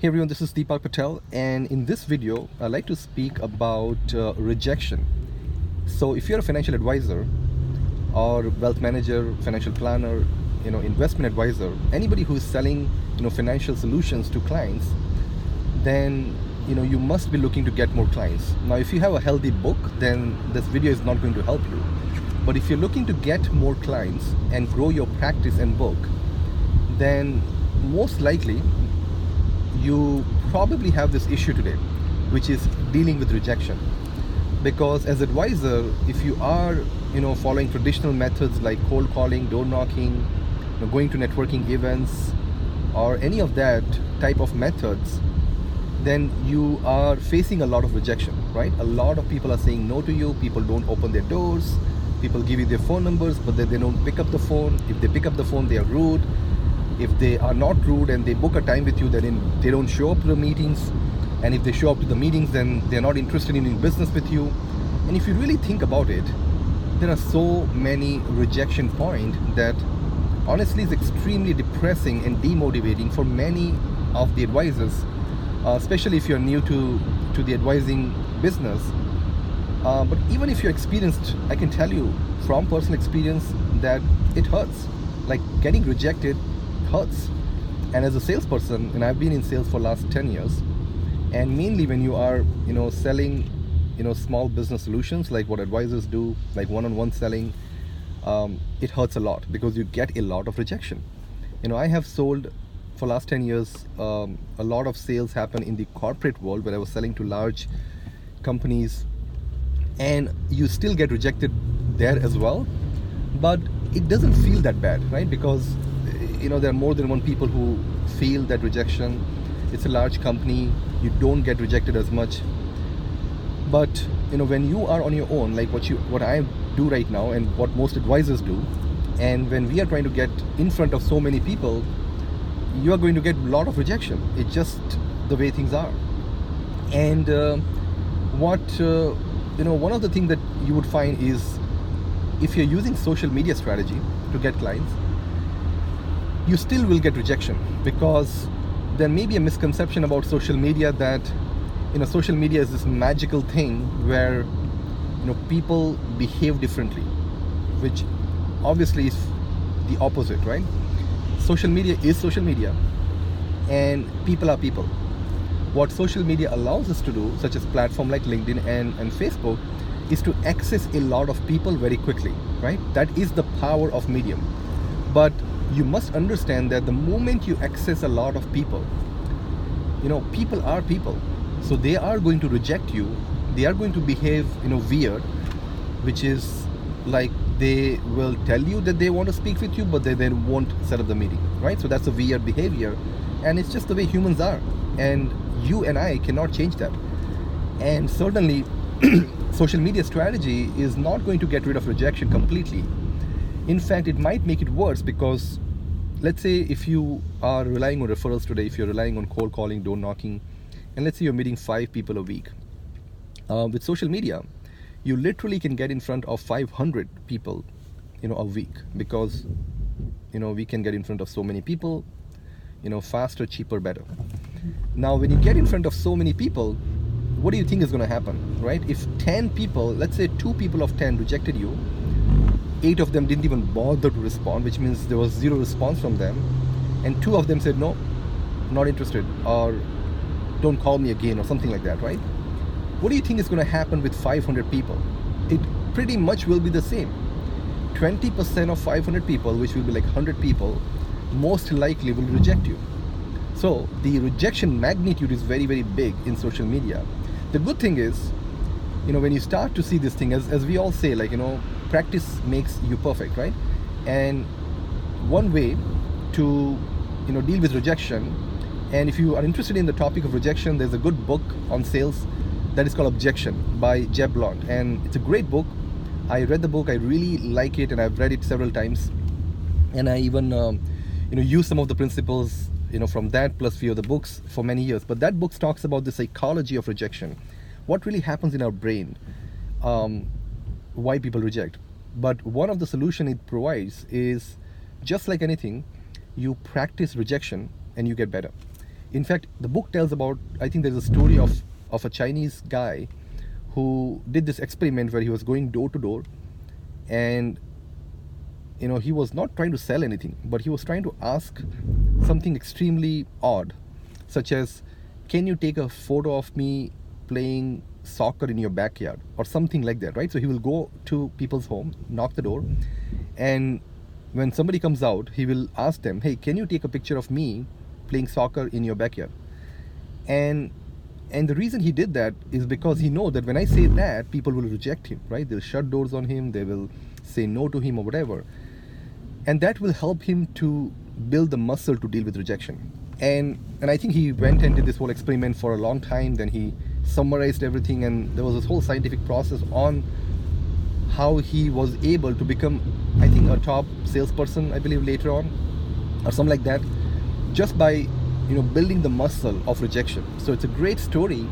Hey everyone, this is Deepak Patel, and in this video I'd like to speak about rejection. So if you're a financial advisor or wealth manager, financial planner, investment advisor, anybody who is selling financial solutions to clients, then you must be looking to get more clients. Now if you have a healthy book, then this video is not going to help you. But if you're looking to get more clients and grow your practice and book, then most likely you probably have this issue today, which is dealing with rejection. Because as advisor, if you are following traditional methods like cold calling, door knocking, going to networking events, or any of that type of methods, then you are facing a lot of rejection, right? A lot of people are saying no to you. People don't open their doors. People give you their phone numbers, but then they don't pick up the phone. If they pick up the phone, they are rude. If they are not rude and they book a time with you, then they don't show up to the meetings. And if they show up to the meetings, then they're not interested in doing business with you. And if you really think about it, there are so many rejection points that honestly is extremely depressing and demotivating for many of the advisors, especially if you're new to the advising business. But even if you're experienced, I can tell you from personal experience that it hurts. Like getting rejected hurts. And as a salesperson, and I've been in sales for last 10 years, and mainly when you are selling small business solutions like what advisors do, like one-on-one selling, it hurts a lot because you get a lot of rejection. I have sold for last 10 years, a lot of sales happen in the corporate world where I was selling to large companies, and you still get rejected there as well, but it doesn't feel that bad, right? Because there are more than one people who feel that rejection. It's a large company, you don't get rejected as much. But when you are on your own, like what I do right now and what most advisors do, and when we are trying to get in front of so many people, you are going to get a lot of rejection. It's just the way things are. And one of the things that you would find is if you're using social media strategy to get clients, you still will get rejection, because there may be a misconception about social media that social media is this magical thing where people behave differently, which obviously is the opposite, right? Social media is social media, and people are people. What social media allows us to do, such as platform like LinkedIn and Facebook, is to access a lot of people very quickly, right? That is the power of medium. But you must understand that the moment you access a lot of people, people are people. So they are going to reject you. They are going to behave, weird, which is like they will tell you that they want to speak with you, but they then won't set up the meeting, right? So that's a weird behavior, and it's just the way humans are. And you and I cannot change that. And certainly, social media strategy is not going to get rid of rejection completely. In fact, it might make it worse, because let's say if you are relying on referrals today, if you're relying on cold calling, door knocking, and let's say you're meeting 5 people a week, with social media, you literally can get in front of 500 people, a week, because, we can get in front of so many people, faster, cheaper, better. Now, when you get in front of so many people, what do you think is going to happen, right? If 10 people, let's say 2 people of 10 rejected you, 8 of them didn't even bother to respond, which means there was 0 response from them, and 2 of them said, no, not interested, or don't call me again, or something like that, right? What do you think is going to happen with 500 people? It pretty much will be the same. 20% of 500 people, which will be like 100 people, most likely will reject you. So the rejection magnitude is very, very big in social media. The good thing is, when you start to see this thing, as we all say, like, practice makes you perfect, right? And one way to deal with rejection, and if you are interested in the topic of rejection, there's a good book on sales that is called Rejection by Jeb Blount, and it's a great book. I read the book, I really like it, and I've read it several times, and I even use some of the principles from that plus few of the books for many years. But that book talks about the psychology of rejection, what really happens in our brain, why people reject. But one of the solution it provides is, just like anything, you practice rejection and you get better. In fact, the book tells about, I think there's a story of a Chinese guy who did this experiment where he was going door to door, and he was not trying to sell anything, but he was trying to ask something extremely odd, such as, can you take a photo of me playing soccer in your backyard, or something like that, right? So he will go to people's home, knock the door, and when somebody comes out, he will ask them, hey, can you take a picture of me playing soccer in your backyard? And the reason he did that is because he knows that when I say that, people will reject him, right? They'll shut doors on him, they will say no to him or whatever. And that will help him to build the muscle to deal with rejection. And I think he went and did this whole experiment for a long time. Then he summarized everything, and there was this whole scientific process on how he was able to become, I think, a top salesperson, I believe, later on, or something like that, just by building the muscle of rejection. So it's a great story,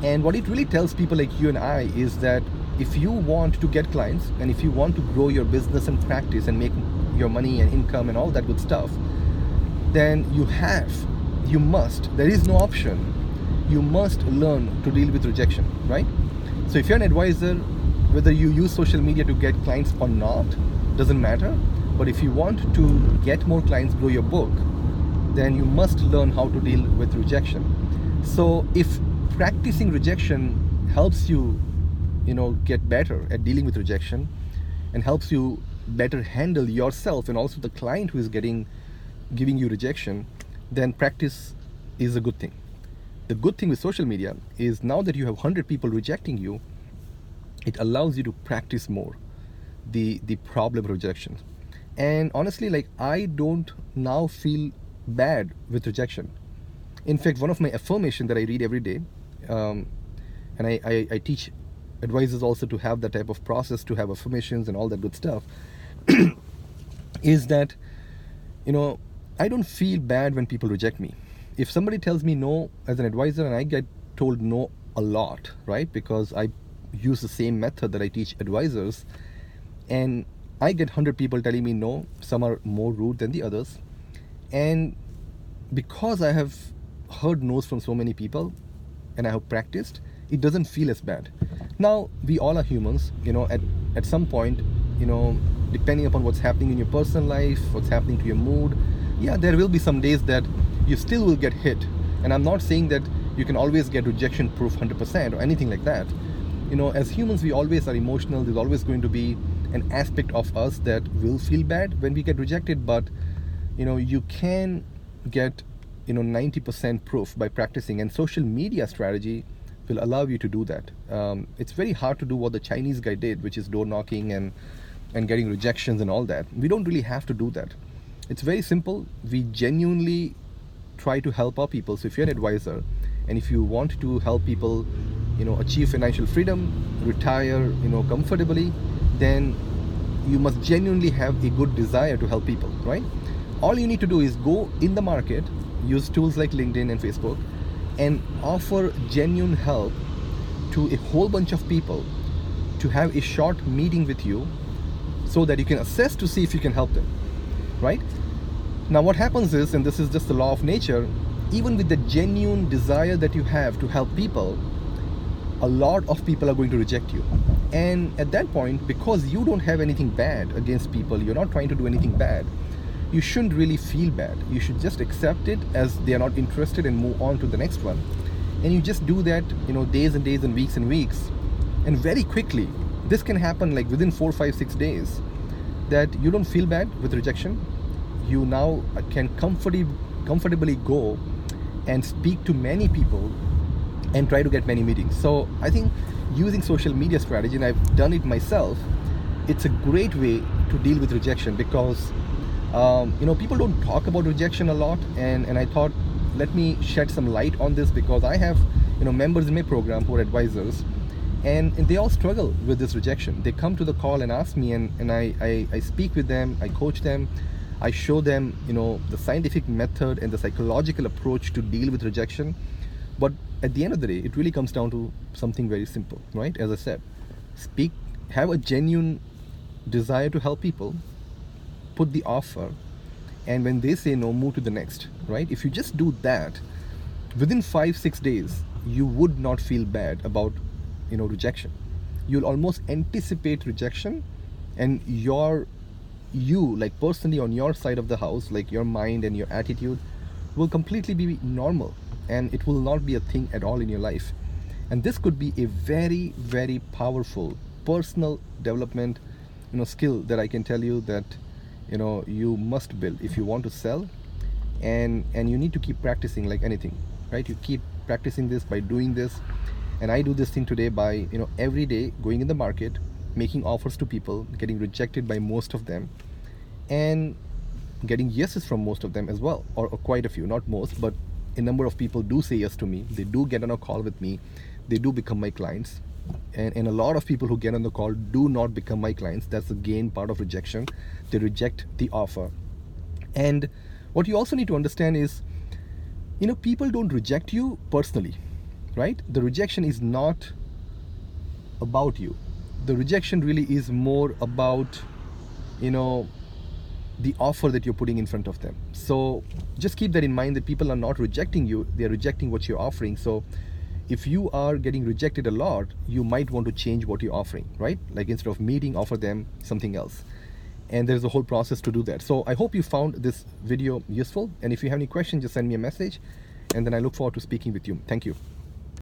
and what it really tells people like you and I is that if you want to get clients, and if you want to grow your business and practice and make your money and income and all that good stuff, then you must, there is no option, you must learn to deal with rejection, right? So if you're an advisor, whether you use social media to get clients or not, doesn't matter. But if you want to get more clients, grow your book, then you must learn how to deal with rejection. So if practicing rejection helps you, get better at dealing with rejection, and helps you better handle yourself and also the client who is giving you rejection, then practice is a good thing. The good thing with social media is now that you have 100 people rejecting you, it allows you to practice more the problem rejection. And honestly, I don't now feel bad with rejection. In fact, one of my affirmations that I read every day, and I teach advisors also to have that type of process, to have affirmations and all that good stuff, is that I don't feel bad when people reject me. If somebody tells me no as an advisor, and I get told no a lot, right? Because I use the same method that I teach advisors, and I get 100 people telling me no. Some are more rude than the others, and because I have heard no's from so many people and I have practiced, it doesn't feel as bad. Now, we all are humans, at some point, depending upon what's happening in your personal life, what's happening to your mood, yeah, there will be some days that you still will get hit. And I'm not saying that you can always get rejection proof 100% or anything like that. As humans, we always are emotional. There's always going to be an aspect of us that will feel bad when we get rejected, but you can get 90% proof by practicing, and social media strategy will allow you to do that. It's very hard to do what the Chinese guy did, which is door knocking and getting rejections and all that. We don't really have to do that. It's very simple. We genuinely try to help our people. So if you're an advisor and if you want to help people achieve financial freedom, retire comfortably, then you must genuinely have a good desire to help people, right? All you need to do is go in the market, use tools like LinkedIn and Facebook, and offer genuine help to a whole bunch of people to have a short meeting with you so that you can assess to see if you can help them, right? Now what happens is, and this is just the law of nature, even with the genuine desire that you have to help people, a lot of people are going to reject you. And at that point, because you don't have anything bad against people, you're not trying to do anything bad, you shouldn't really feel bad. You should just accept it as they are not interested and move on to the next one. And you just do that, days and days and weeks and weeks. And very quickly, this can happen like within 4, 5, 6 days, that you don't feel bad with rejection. You now can comfortably go and speak to many people and try to get many meetings. So I think using social media strategy, and I've done it myself, it's a great way to deal with rejection, because people don't talk about rejection a lot, and I thought, let me shed some light on this, because I have members in my program who are advisors, and they all struggle with this rejection. They come to the call and ask me, and I speak with them, I coach them, I show them the scientific method and the psychological approach to deal with rejection. But at the end of the day, it really comes down to something very simple, right? As I said, have a genuine desire to help people, put the offer, and when they say no, move to the next, right? If you just do that, within 5-6 days, you would not feel bad about, rejection. You'll almost anticipate rejection, and you, like personally on your side of the house, like your mind and your attitude will completely be normal, and it will not be a thing at all in your life. And this could be a very, very powerful personal development, skill that I can tell you that, you must build if you want to sell. And you need to keep practicing like anything, right? You keep practicing this by doing this. And I do this thing today by, every day going in the market, making offers to people, getting rejected by most of them, and getting yeses from most of them as well, or quite a few, not most, but a number of people do say yes to me. They do get on a call with me. They do become my clients. And a lot of people who get on the call do not become my clients. That's the gain part of rejection. They reject the offer. And what you also need to understand is, people don't reject you personally, right? The rejection is not about you. The rejection really is more about, the offer that you're putting in front of them. So just keep that in mind, that people are not rejecting you, they're rejecting what you're offering. So if you are getting rejected a lot, you might want to change what you're offering, right? Like instead of meeting, offer them something else. And there's a whole process to do that. So I hope you found this video useful. And if you have any questions, just send me a message. And then I look forward to speaking with you. Thank you.